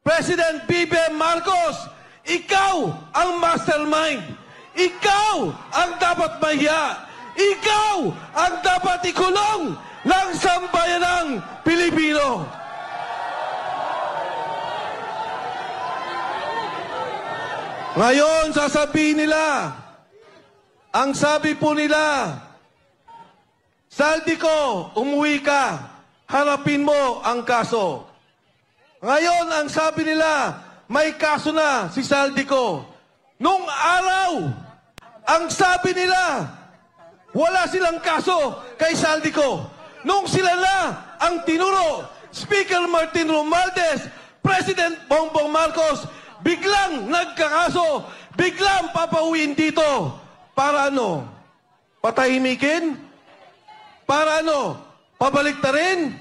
President BBM Marcos, ikaw ang mastermind. Ikaw ang dapat mahiya. Ikaw ang dapat ikulong ng sambayanang Pilipino. Ngayon, sasabihin nila, ang sabi po nila, Saldico, umuwi ka, harapin mo ang kaso. Ngayon, ang sabi nila, may kaso na si Saldico. Nung araw, ang sabi nila, wala silang kaso kay Saldico. Nung sila na ang tinuro, Speaker Martin Romualdez, President Bongbong Marcos, biglang nagkakaso, biglang papauwiin dito. Para ano? Patahimikin? Para ano? Pabaliktarin?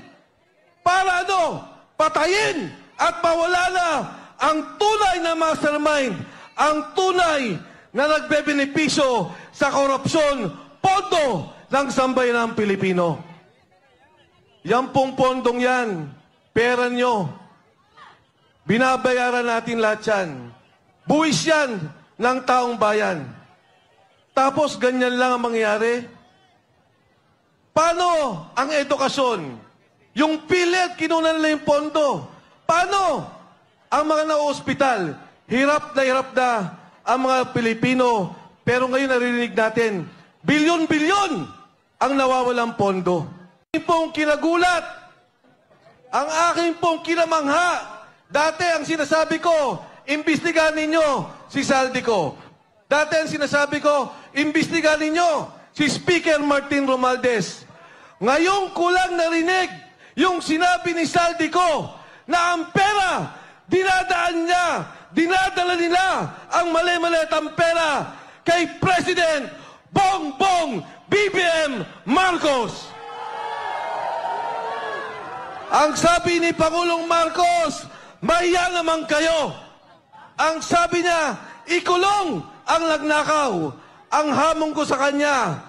Para ano? Patayin at mawala na ang tunay na mastermind, ang tunay na nagbebenepisyo sa korupsyon, pondo ng sambayanang Pilipino. Yan pong pondong yan, pera nyo. Binabayaran natin lahat yan. Buwis yan ng taong bayan. Tapos ganyan lang ang mangyayari. Paano ang edukasyon? Yung PhilHealth, kinunan nila yung pondo. Paano ang mga na-ospital? Hirap na ang mga Pilipino. Pero ngayon naririnig natin, bilyon-bilyon ang nawawalang pondo. Ang pong kinagulat, ang aking pong kinamangha. Dati ang sinasabi ko, imbestigahan ninyo si Saldico. Dati ang sinasabi ko, imbestigahan ninyo si Speaker Martin Romualdez. Ngayong kulang narinig yung sinabi ni Saldico na ang pera, dinadala nila ang mali-maliit ang pera kay President Bongbong BBM Marcos. Ang sabi ni Pangulong Marcos, mahiya naman kayo. Ang sabi niya, ikulong ang nagnakaw. Ang hamon ko sa kanya,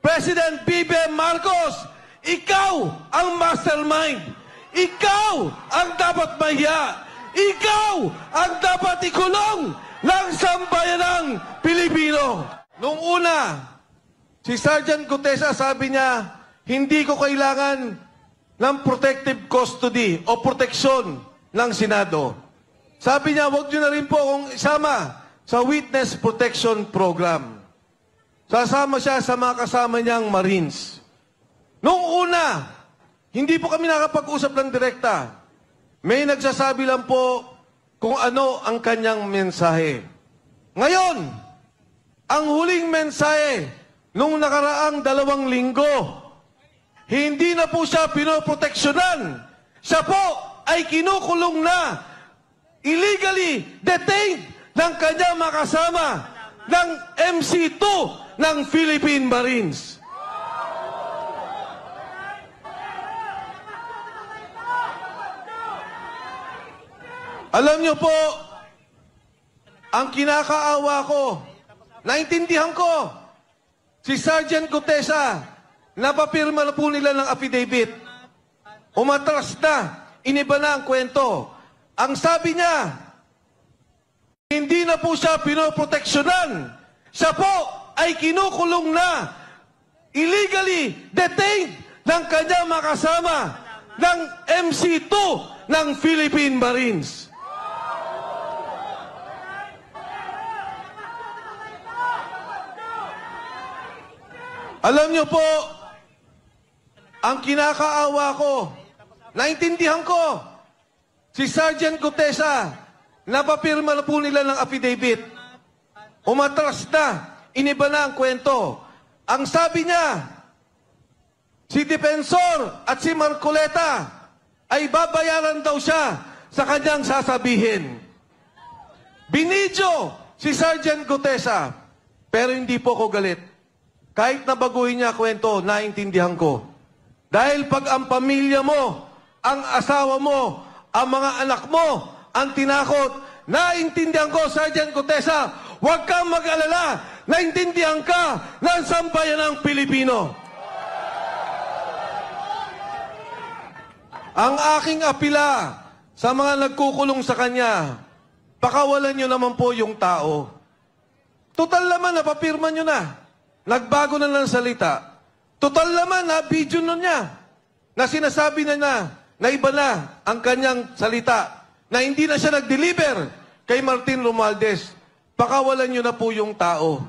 President BBM Marcos, ikaw ang mastermind. Ikaw ang dapat mahiya. Ikaw ang dapat ikulong ng sambayanang Pilipino. Nung una, si Sergeant Gutesa sabi niya, hindi ko kailangan ng protective custody o proteksyon ng Senado. Sabi niya, huwag niyo na rin po akong isama sa Witness Protection Program. Sasama siya sa mga kasama niyang Marines. Noong una, hindi po kami nakapag-usap ng direkta. May nagsasabi lang po kung ano ang kanyang mensahe. Ngayon, ang huling mensahe nung nakaraang 2 linggo, hindi na po siya pinoproteksyonan. Siya po ay kinukulong na, illegally detained ng kanyang makasama ng MC2 ng Philippine Marines. Alam niyo po, ang kinakaawa ko, naintindihan ko, si Sergeant Gutesa, napapirma na po nila ng affidavit. Umatras na, iniba na ang kwento. Ang sabi niya, hindi na po siya pinoproteksyonan. Siya po ay kinukulong na, illegally detained ng kanyang makasama ng MC2 ng Philippine Marines. Alam niyo po, ang kinakaawa ko, naintindihan ko, si Sergeant Gutesa, napapirma na po nila ng affidavit. Umatras na, iniba na ang kwento. Ang sabi niya, si Defensor at si Marcoleta ay babayaran daw siya sa kanyang sasabihin. Binidyo si Sergeant Gutesa, pero hindi po ko galit. Kahit nabaguhin niya kwento, naintindihan ko. Dahil pag ang pamilya mo, ang asawa mo, ang mga anak mo, ang tinakot, naintindihan ko, Sergeant Gutesa, huwag kang mag-alala, naintindihan ka ng sambayanang Pilipino. Ang aking apila sa mga nagkukulong sa kanya, pakawalan nyo naman po yung tao. Total naman, napapirma nyo na. Nagbago na ng salita. Total naman, na-video nun niya. Na sinasabi na iba na ang kanyang salita. Na hindi na siya nag-deliver kay Martin Romualdez. Pakawalan nyo na po yung tao.